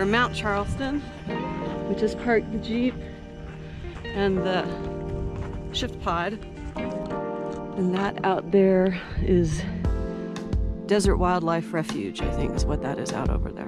We're in Mount Charleston. We just parked the Jeep and the shift pod. And that out there is Desert Wildlife Refuge, I think is what that is out over there.